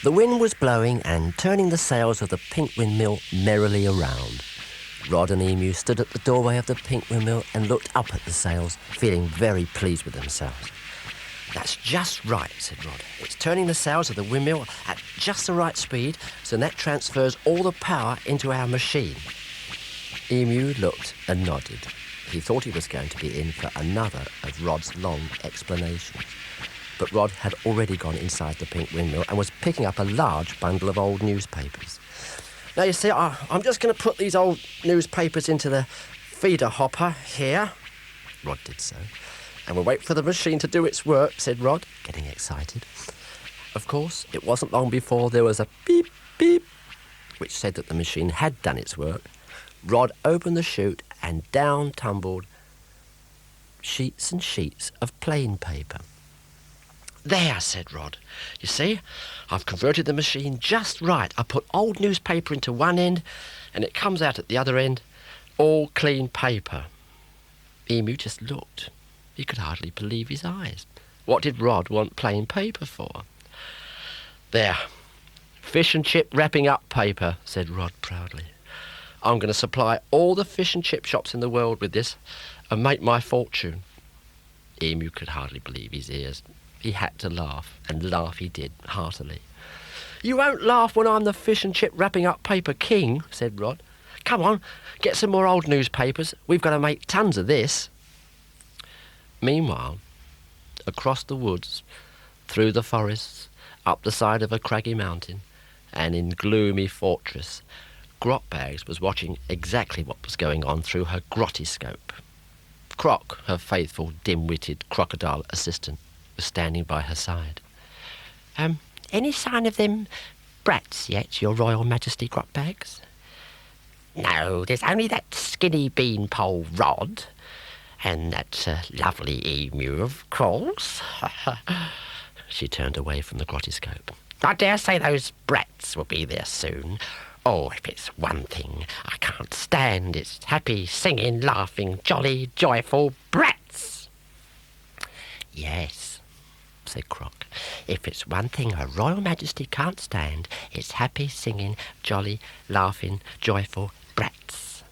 The wind was blowing and turning the sails of the pink windmill merrily around. Rod and Emu stood at the doorway of the pink windmill and looked up at the sails, feeling very pleased with themselves. "That's just right," said Rod. "It's turning the sails of the windmill at just the right speed, so that transfers all the power into our machine." Emu looked and nodded. He thought he was going to be in for another of Rod's long explanations. But Rod had already gone inside the pink windmill and was picking up a large bundle of old newspapers. "Now, you see, I'm just going to put these old newspapers into the feeder hopper here." Rod did so. "And we'll wait for the machine to do its work," said Rod, getting excited. Of course, it wasn't long before there was a beep, beep, which said that the machine had done its work. Rod opened the chute and down tumbled sheets and sheets of plain paper. "There," said Rod. "You see, I've converted the machine just right. I put old newspaper into one end, and it comes out at the other end, all clean paper." Emu just looked. He could hardly believe his eyes. What did Rod want plain paper for? "There, fish and chip wrapping up paper," said Rod proudly. "I'm going to supply all the fish and chip shops in the world with this and make my fortune." Emu could hardly believe his ears. He had to laugh, and laugh he did, heartily. "You won't laugh when I'm the fish and chip wrapping up paper king," said Rod. "Come on, get some more old newspapers. We've got to make tons of this." Meanwhile, across the woods, through the forests, up the side of a craggy mountain, and in gloomy fortress, Grotbags was watching exactly what was going on through her grottoscope. Croc, her faithful, dim-witted crocodile assistant, was standing by her side. "Any sign of them brats yet, Your Royal Majesty, Grotbags?" "No, there's only that skinny beanpole Rod, and that lovely emu, of course." She turned away from the grottoscope. "I dare say those brats will be there soon. Oh, if it's one thing I can't stand, it's happy, singing, laughing, jolly, joyful brats." "Yes," said Croc. "If it's one thing Her Royal Majesty can't stand, it's happy, singing, jolly, laughing, joyful brats."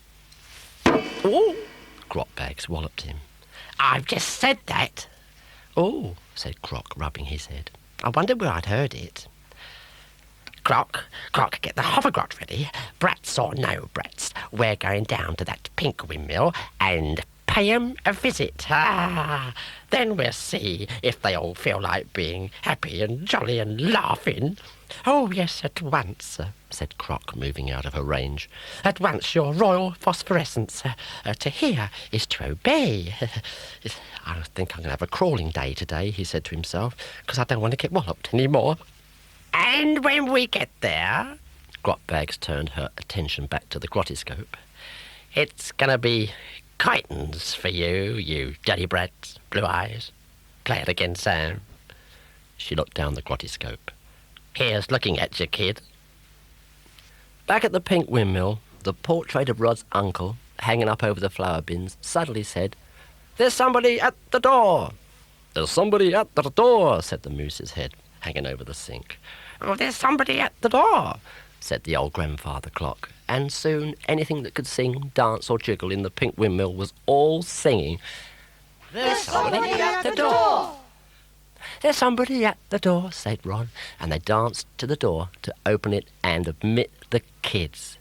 "Oh!" Grotbags walloped him. "I've just said that." "Oh," said Croc, rubbing his head. "I wonder where I'd heard it." Croc, get the hovergrot ready. Brats or no brats, we're going down to that pink windmill and pay 'em a visit. Then we'll see if they all feel like being happy and jolly and laughing." "Oh, yes, at once," said Croc, moving out of her range. "At once, Your Royal Phosphorescence. To hear is to obey." "I think I'm going to have a crawling day today," he said to himself, "because I don't want to get walloped any more." "And when we get there," Grotbags turned her attention back to the grottoscope, "it's going to be kitens for you, you dirty brats, blue eyes. Play it again, Sam." She looked down the grottoscope. "Here's looking at you, kid." Back at the pink windmill, the portrait of Rod's uncle, hanging up over the flower bins, suddenly said, "There's somebody at the door." "There's somebody at the door," said the moose's head, hanging over the sink. "Oh, there's somebody at the door," said the old grandfather clock, and soon anything that could sing, dance or jiggle in the pink windmill was all singing, "There's somebody at the door." "There's somebody at the door," said Rod, and they danced to the door to open it and admit the kids.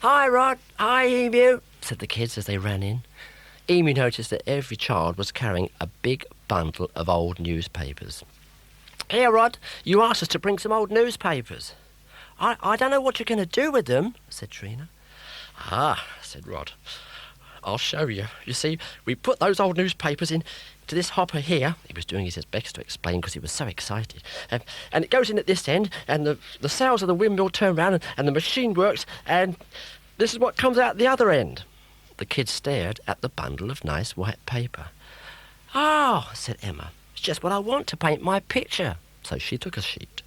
"Hi, Rod. Hi, Emu," said the kids as they ran in. Emu noticed that every child was carrying a big bundle of old newspapers. "Here, Rod, you asked us to bring some old newspapers." I don't know what you're going to do with them," said Trina. "Ah," said Rod, "I'll show you. You see, we put those old newspapers into this hopper here." He was doing his best to explain because he was so excited. "And it goes in at this end, and the sails of the windmill turn round, and the machine works, and this is what comes out the other end." The kids stared at the bundle of nice white paper. "Oh," said Emma, "it's just what I want to paint my picture." So she took a sheet.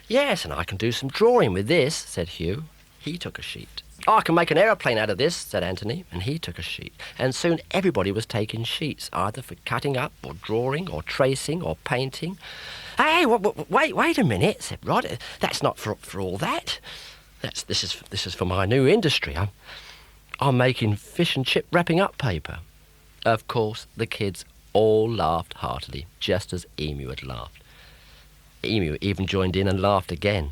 "Yes, and I can do some drawing with this," said Hugh. He took a sheet. "Oh, I can make an aeroplane out of this," said Anthony, and he took a sheet. And soon everybody was taking sheets, either for cutting up or drawing or tracing or painting. Hey, wait a minute, said Rod. That's not for all that. This is for my new industry. I'm making fish and chip wrapping up paper. Of course, the kids all laughed heartily, just as Emu had laughed. Emu even joined in and laughed again.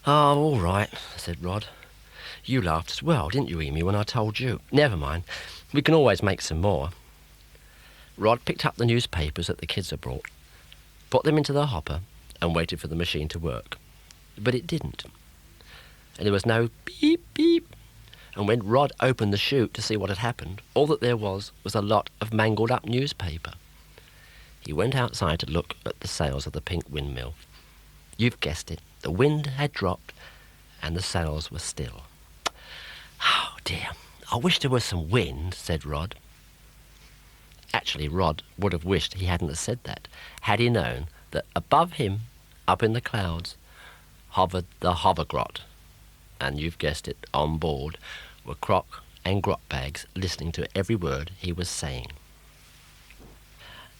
Oh, all right, said Rod. You laughed as well, didn't you, Emu, when I told you? Never mind. We can always make some more. Rod picked up the newspapers that the kids had brought, put them into the hopper, and waited for the machine to work. But it didn't. And there was no beep, beep. And when Rod opened the chute to see what had happened, all that there was a lot of mangled up newspaper. He went outside to look at the sails of the pink windmill. You've guessed it. The wind had dropped and the sails were still. Oh, dear. I wish there was some wind, said Rod. Actually, Rod would have wished he hadn't have said that, had he known that above him, up in the clouds, hovered the hovergrot. And you've guessed it, on board were Croc and Grotbags listening to every word he was saying.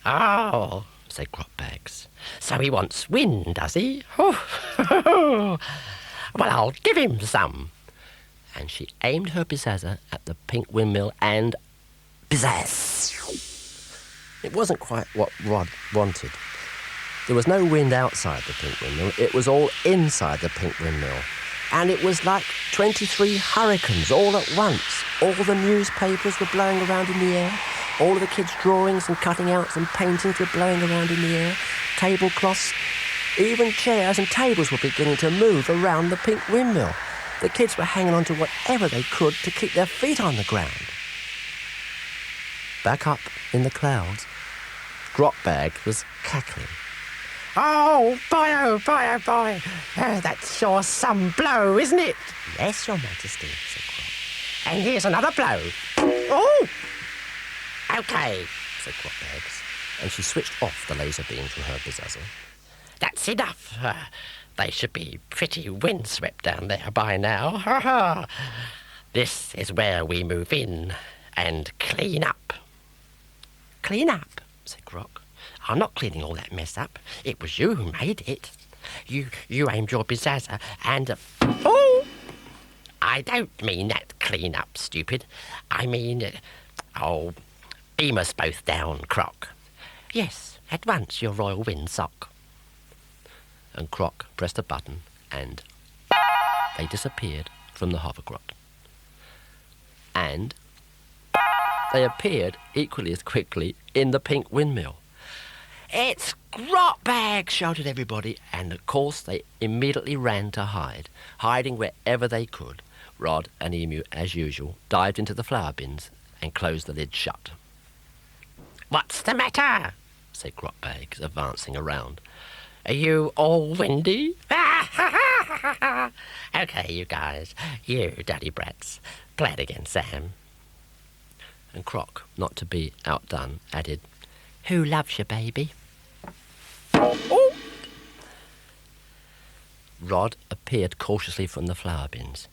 Oh, said Grotbags, so he wants wind, does he? Well, I'll give him some. And she aimed her bizazzer at the pink windmill and bizazz! It wasn't quite what Rod wanted. There was no wind outside the pink windmill. It was all inside the pink windmill. And it was like 23 hurricanes all at once. All the newspapers were blowing around in the air. All of the kids' drawings and cutting outs and paintings were blowing around in the air. Tablecloths, even chairs and tables were beginning to move around the pink windmill. The kids were hanging on to whatever they could to keep their feet on the ground. Back up in the clouds, Grotbag was cackling. Oh, boy, oh, boy, oh, boy. That's sure some blow, isn't it? Yes, Your Majesty, said Grot. And here's another blow. Oh! OK, said Grotbags, and she switched off the laser beam from her bezazzle. That's enough. They should be pretty windswept down there by now. Ha ha! This is where we move in and clean up. Clean up, said Croc. I'm not cleaning all that mess up. It was you who made it. You aimed your bizazzer and... Oh! I don't mean that clean up, stupid. I mean... beam us both down, Croc. Yes, at once, your royal windsock. And Croc pressed a button and they disappeared from the hovergrot. And they appeared equally as quickly in the pink windmill. It's Grotbag, shouted everybody, and of course they immediately ran to hide, hiding wherever they could. Rod and Emu, as usual, dived into the flour bins and closed the lid shut. What's the matter? Said Grotbag, advancing around. Are you all windy? OK, you guys, you daddy brats, play it again, Sam. And Croc, not to be outdone, added, Who loves you, baby? Oh. Rod appeared cautiously from the flour bins.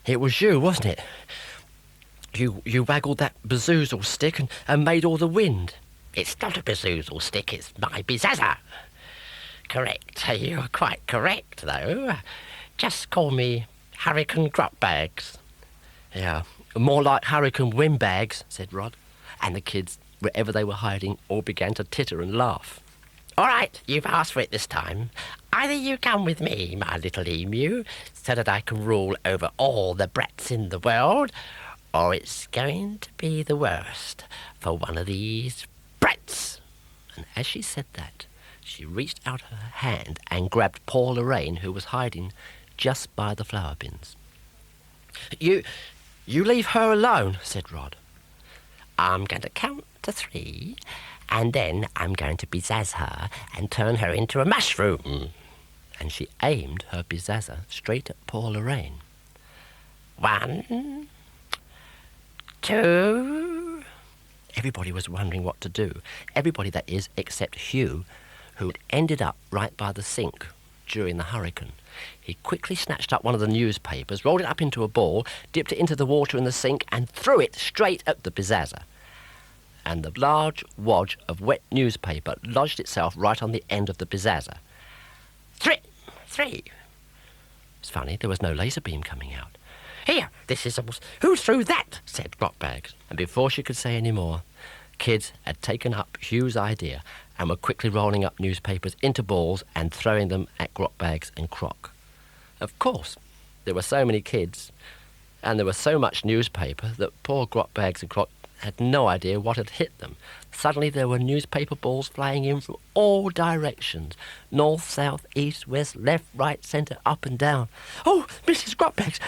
It was you, wasn't it? You waggled that bazoozle stick and made all the wind. It's not a bazoozle stick, it's my bizazzer. Correct. You're quite correct, though. Just call me Hurricane Grotbags. Yeah, more like Hurricane Windbags, said Rod. And the kids, wherever they were hiding, all began to titter and laugh. All right, you've asked for it this time. Either you come with me, my little emu, so that I can rule over all the brats in the world, or it's going to be the worst for one of these brats. And as she said that, she reached out her hand and grabbed Paul Lorraine, who was hiding just by the flour bins. You leave her alone, said Rod. I'm going to count to 3, and then I'm going to bizazz her and turn her into a mushroom. And she aimed her bizazzer straight at Paul Lorraine. 1, 2... Everybody was wondering what to do. Everybody, that is, except Hugh, who had ended up right by the sink during the hurricane. He quickly snatched up one of the newspapers, rolled it up into a ball, dipped it into the water in the sink, and threw it straight at the bizazzer. and the large wad of wet newspaper lodged itself right on the end of the bizazzer. Three. It's funny, there was no laser beam coming out. Here, this is almost... Who threw that? Said Grotbags. And before she could say any more, kids had taken up Hugh's idea and were quickly rolling up newspapers into balls and throwing them at Grotbags and Croc. Of course, there were so many kids, and there was so much newspaper that poor Grotbags and Croc had no idea what had hit them. Suddenly there were newspaper balls flying in from all directions. North, south, east, west, left, right, centre, up and down. Oh, Mrs. Grotbags,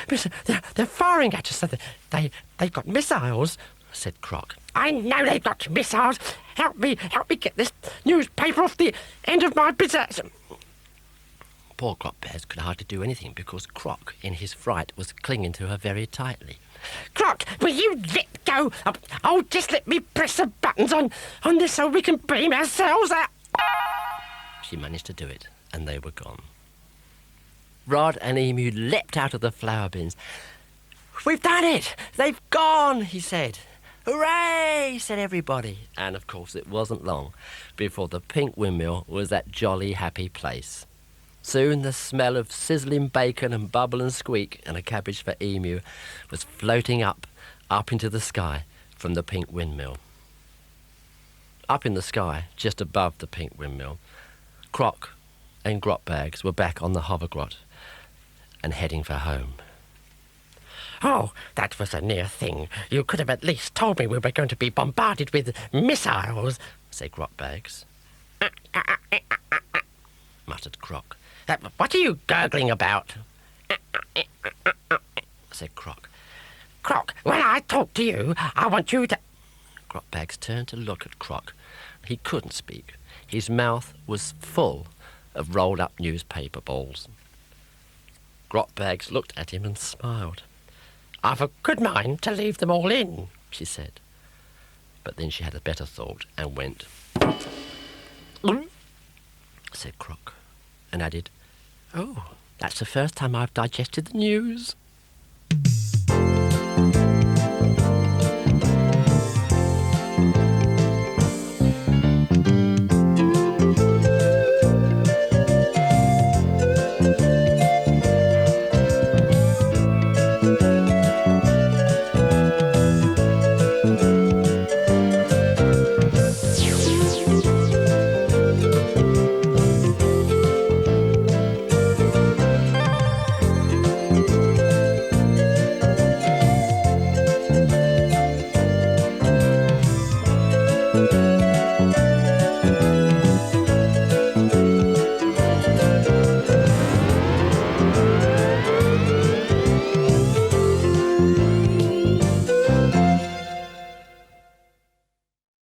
they're firing at us. They've got missiles, said Croc. I know they've got missiles. Help me get this newspaper off the end of my business. Poor Grotbags could hardly do anything because Croc, in his fright, was clinging to her very tightly. Croc, will you let go? Oh, just let me press the buttons on this so we can beam ourselves out. She managed to do it, and they were gone. Rod and Emu leapt out of the flour bins. We've done it! They've gone, he said. Hooray, said everybody. And, of course, it wasn't long before the pink windmill was that jolly, happy place. Soon the smell of sizzling bacon and bubble and squeak and a cabbage for Emu was floating up into the sky from the pink windmill. Up in the sky, just above the pink windmill, Croc and Grotbags were back on the hovergrot and heading for home. Oh, that was a near thing. You could have at least told me we were going to be bombarded with missiles, said Grotbags. Muttered Croc. What are you gurgling about? Said Croc. Croc, when I talk to you, I want you to... Grotbags turned to look at Croc. He couldn't speak. His mouth was full of rolled-up newspaper balls. Grotbags looked at him and smiled. I've a good mind to leave them all in, she said. But then she had a better thought and went... said Croc, and added, Oh, that's the first time I've digested the news.